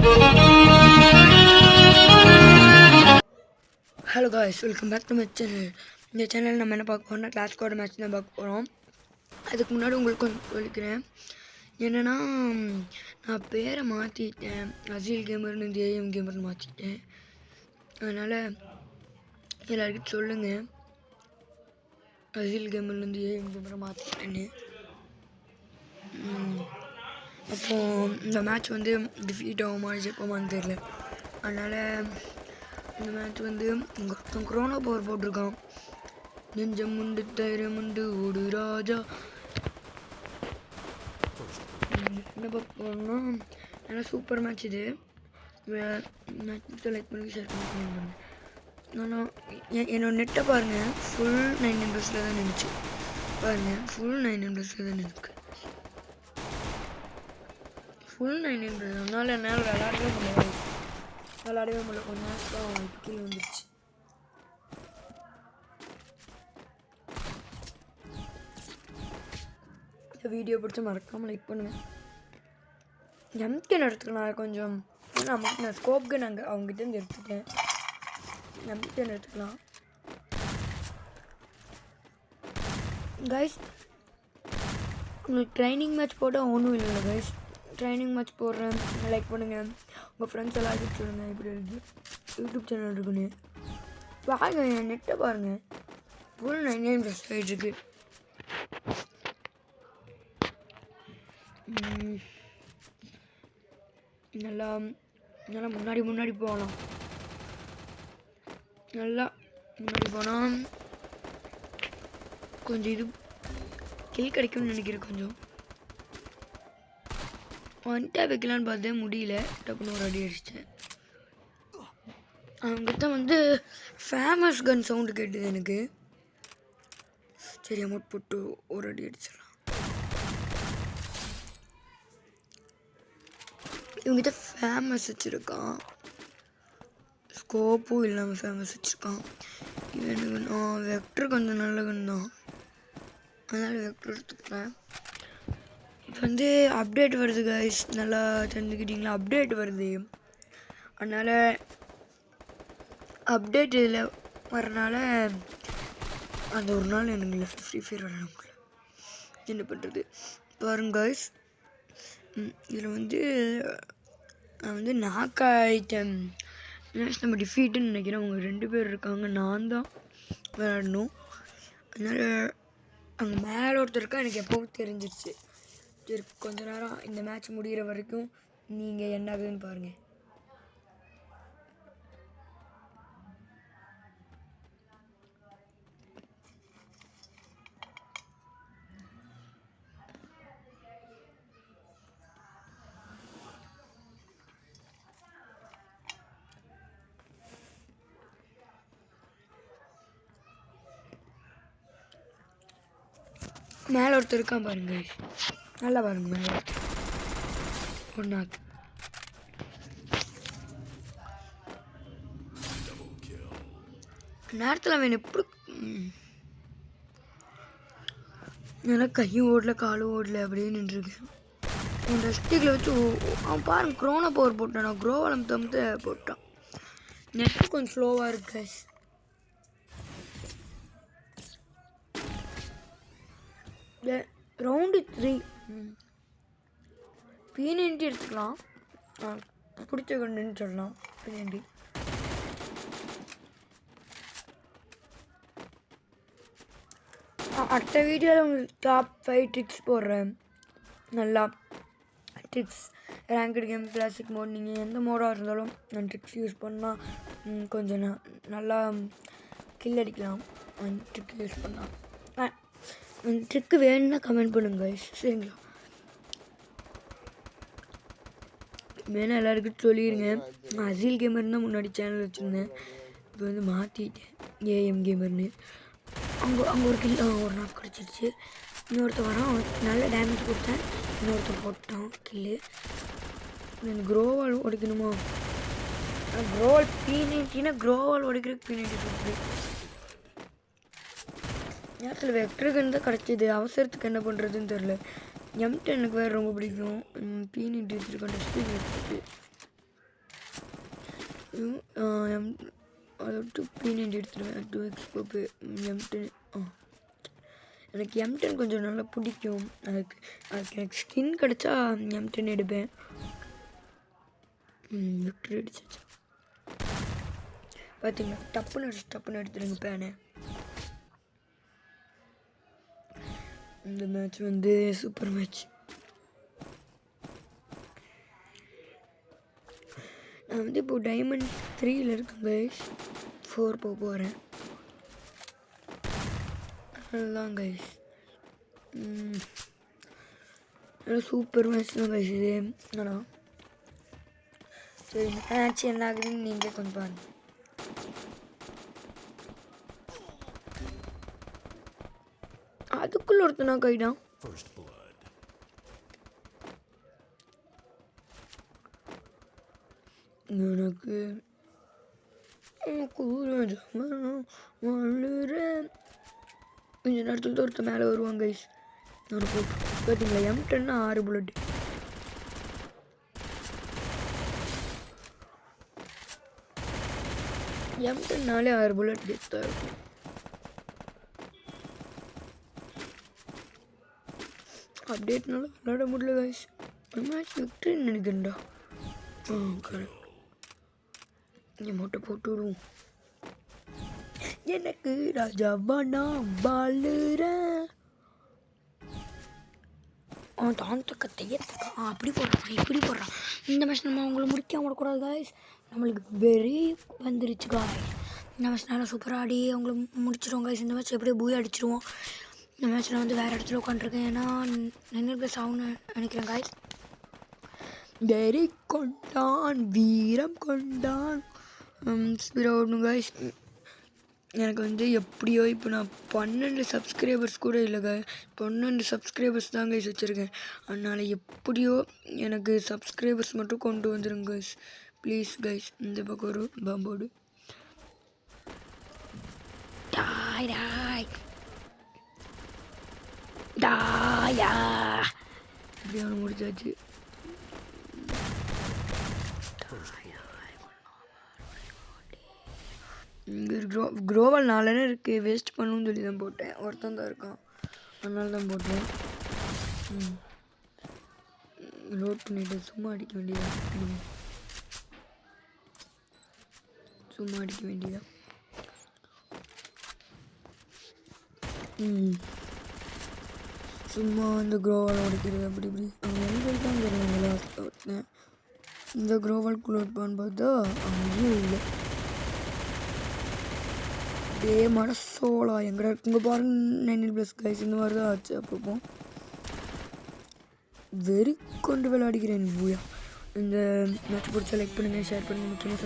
Hello guys, welcome back to my channel. இந்த channel நம்ம என்ன பார்க்க போகிறோம்னா கிளாஸ் ஸ்குவாட் மேட்ச் தான் பார்க்க போகிறோம். அதுக்கு முன்னாடி உங்களுக்கு கொஞ்சம் சொல்லிக்கிறேன். என்னென்னா, நான் பேரை மாற்றிட்டேன். அசில் கேமர்னு ஏஎம் கேமர்னு மாற்றிட்டேன். அதனால் எல்லாருக்கும் சொல்லுங்கள், அசில் கேமர்லேருந்து ஏஎம் கேமரை மாற்றிட்டேன்னு. அப்போது இந்த மேட்ச் வந்து டிஃபீட் ஆகுமா ஜெயிப்போமான்னு தெரியல. அதனால் இந்த மேட்ச் வந்து குரோனோ பவர் போட்டிருக்கான். நெஞ்சம் உண்டு தைரியம் உண்டு ஓடு ராஜா. என்ன பார்க்கணும்னா நல்லா சூப்பர் மேட்ச் இது. மேட்ச் லைக் பண்ணி ஷேர் பண்ணி நான் என்னோட நெட்டை பாருங்கள், ஃபுல் 9 members தான் நின்றுச்சு. பாருங்கள், ஃபுல் 9 members தான் நிற்கு. Full 9 members. அதனால் என்னால் விளையாடவே முடியாது. கொஞ்ச நேரத்தில் கீழே வந்துடுச்சு. இந்த வீடியோ பிடிச்ச மறக்காமல் லைக் பண்ணுவேன். எம்கேன் எடுத்துக்கலாம் கொஞ்சம். நமக்கு நான் ஸ்கோப் கன் அவங்ககிட்ட எடுத்துட்டேன். எம்கேன் எடுத்துக்கலாம். கைஸ், உங்களுக்கு ட்ரைனிங் மேட்ச் போட்டால் ஒன்றும் இல்லை கைஸ். ட்ரைனிங் மேட்ச் போடுறேன், லைக் பண்ணுங்கள். உங்கள் ஃப்ரெண்ட்ஸ் எல்லாருக்கும் சொல்லுங்கள் இப்படி இருக்குது யூடியூப் சேனல் இருக்குன்னு. பாருங்கள், என் நெட்டை பாருங்கள், ஃபுல் 9 members ஆகிட்டுருக்கு. நல்லா நல்லா முன்னாடி போகலாம். நல்லா முன்னாடி போனால் கொஞ்சம் இது கில் கிடைக்கும்னு நினைக்கிறேன். கொஞ்சம் வந்துட்டா வைக்கலான்னு பார்த்தேன், முடியல. டப்புன்னு ஒரு அடி அடிச்சிட்டேன். அவங்ககிட்ட வந்து ஃபேமஸ் கன் சவுண்டு கேட்டுது எனக்கு. சரி, அமௌண்ட் போட்டு ஒரு அடி அடிச்சிடலாம். இவங்ககிட்ட ஃபேமஸ் வச்சுருக்கான், ஸ்கோப்பும் இல்லாமல் ஃபேமஸ் வச்சுருக்கான். இவனுக்கு வெக்டர் கொஞ்சம் நல்ல கன் தான், அதனால் வெக்டர் எடுத்துக்கிறேன். இப்போ வந்து அப்டேட் வருது கைஸ், நல்லா தெரிஞ்சுக்கிட்டிங்களா? அப்டேட் வருது. அதனால் அப்டேட் இதில் வரனால அந்த ஒரு நாள் எனக்கு இல்லை, ஃப்ரீ ஃபயர் விளையாட முடியல. என்ன பண்ணுறது பாருங்க கைஸ். இதில் வந்து நான் வந்து நாக் ஆகிட்டேன். நம்ம டிஃபீட்டுன்னு நினைக்கிறேன். அவங்க 2 பேர் இருக்காங்க, நான் தான் விளையாடணும். அதனால் அங்கே மேலே ஒருத்தர் இருக்கா, எனக்கு எப்போவும் தெரிஞ்சிருச்சு. சரி, கொஞ்ச நேரம் இந்த மேட்ச் முடிகிற வரைக்கும் நீங்கள் என்ன ஆகுதுன்னு பாருங்கள். மேலே ஒருத்தர் இருக்கான் பாருங்க, நல்லா பாருங்க. மேலே ஒன்றாக்கு நேரத்தில் அவன் எப்படி எனக்கு கையும் ஓடல காலும் ஓடல அப்படியே நின்றுருக்கேன். அவன் ரெஸ்டிக்கில் வச்சு அவன் பாருங்க குரோனோ பவர் போட்டான். நான் குரோவலம் தம்பத்தை போட்டான். நெட்டு கொஞ்சம் ஸ்லோவாக இருக்கு. ரவுண்டு 3 P90 எடுத்துக்கலாம். பிடிச்ச கண்டுன்னு சொல்லலாம். P90 அடுத்த வீடியோவில் உங்களுக்கு டாப் 5 ட்ரிக்ஸ் போடுறேன். நல்லா tricks, ranked game, classic mode, நீங்கள் எந்த மோடாக இருந்தாலும் நான் ட்ரிக்ஸ் யூஸ் பண்ணால் கொஞ்சம் நல்லா கில் அடிக்கலாம். அந்த ட்ரிக் யூஸ் பண்ணால் அந்த ட்ரிக்கு வேணும்னா கமெண்ட் பண்ணுங்க சரிங்களா? வேணா எல்லாருக்கும் சொல்லிடுங்க. நான் அசில் கேமர்னு தான் முன்னாடி சேனல் வச்சுருந்தேன், இப்போ வந்து மாற்றிட்டேன் ஏஎம் கேமர்னு. அங்கே ஒரு கில் ஒரு நாள் கிடச்சிருச்சு. இன்னொருத்தர் வரான், நல்ல டேமேஜ் கொடுத்தேன். இன்னொருத்தர் போட்டான் கில்லு. எனக்கு க்ரோவால் உடைக்கணுமா? க்ரோவால் P90னா க்ரோவால் உடைக்கிறதுக்கு P90 இருக்குது. நேரத்தில் வெக்டருக்குன்னு தான் கிடச்சிது. அவசரத்துக்கு என்ன பண்ணுறதுன்னு தெரில. M10 எனக்கு வேறு ரொம்ப பிடிக்கும். P90 வச்சுருக்கேன். டஸ்ட்டு அதை விட்டு P90 எடுத்துடுவேன். 2x pope M10. எனக்கு M10 கொஞ்சம் நல்லா பிடிக்கும். அதுக்கு எனக்கு ஸ்கின் கிடச்சா M10 எடுப்பேன். விக்டரி அடிச்சிச்சு பார்த்தீங்களா? டப்புன்னு எடுத்துடுங்க பேனு. இந்த மேட்ச் வந்து சூப்பர் மேட்ச். நான் வந்து இப்போ டைமண்ட் 3ல் இருக்கேன் கைஸ். 4 போக போகிறேன். அதுதான் கைஸ். சூப்பர் மேட்ச் தான் கைஸ் இது. ஆனால் சரி மேட்ச் என்ன ஆகுதுன்னு நீங்கள் கொஞ்சம் பாருங்கள். அதுக்குள்ள ஒருத்தனா கைடான். எனக்கு கொஞ்ச நேரத்தில் தான் ஒருத்தர் மேலே வருவாங்க கைஸ். நான் போட்டு பார்த்தீங்களா? M10 6 bullet. M10 6 புல்லட் கெத்தாக இருக்கும். அப்டேட்னால விளையாட முடியல கைஸ். மேட்ச் விக்டரின்னு நினைக்கிறேன்டா. கரெக்ட். இங்கே மொட்டை போட்டு விடுவோம். எனக்கு ராஜாவா நான் வாழுறேன். தான் தக்கத்தையே அப்படி போடுறான் இப்படி போடுறான். இந்த மேட்ச் நம்ம அவங்கள முடிக்காம விடக்கூடாது கைஸ். நம்மளுக்கு வெறி வந்துருச்சு கைஸ். இந்த மேட்ச் நல்லா சூப்பராக ஆடி அவங்கள முடிச்சிடுவோம் கைஸ். இந்த மேட்ச் எப்படியோ பூய் அடிச்சிடுவோம். இந்த மேட்ச்சில் வந்து வேறு இடத்துல உட்காந்துருக்கேன். ஏன்னா +9 ஆகும்னு நினைக்கிறேன் கைஸ். வெறி கொண்டான் வீரம் கொண்டான் ஸ்பீராகணும் கைஸ். எனக்கு வந்து எப்படியோ இப்போ நான் 12 சப்ஸ்கிரைபர்ஸ் கூட இல்லை கைஸ். 12 சப்ஸ்கிரைபர்ஸ் தான் கைஸ் வச்சுருக்கேன். அதனால் எப்படியோ எனக்கு சப்ஸ்கிரைபர்ஸ் மட்டும் கொண்டு வந்துடுங்க கைஸ் ப்ளீஸ் கைஸ். இந்த பக்கம் ஒரு பாம்போடு இப்படி அவனை முடிச்சாச்சு. இங்கே க்ரோவல் 4 இருக்குது. வேஸ்ட் பண்ணணும்னு சொல்லி தான் போட்டேன். ஒருத்தன் தான் இருக்கான், அதனால தான் போட்டேன். லோட் பண்ணிவிட்டு சும்மா அடிக்க வேண்டியதான். சும்மா அடிக்க வேண்டியதான். சும்மா இந்த க்ரோவல் உடைக்கிறது அப்படி இப்படி. அவங்க எங்கே இருக்காங்க இந்த க்ரோவல்குள்ளே இருப்பான்னு பார்த்தா அங்கேயும் இல்லை. அப்படியே மனசோலா எங்கடா இருக்குங்க பாருங்க. 9+ கைஸ் இந்த மாதிரி தான் ஆச்சு. அப்பப்போ வெறி கொண்டு விளையாடிக்கிறேன் பூயா. இந்த மேட்ச் பிடிச்சா லைக் பண்ணுங்கள், ஷேர் பண்ணுங்கள், முக்கியமாக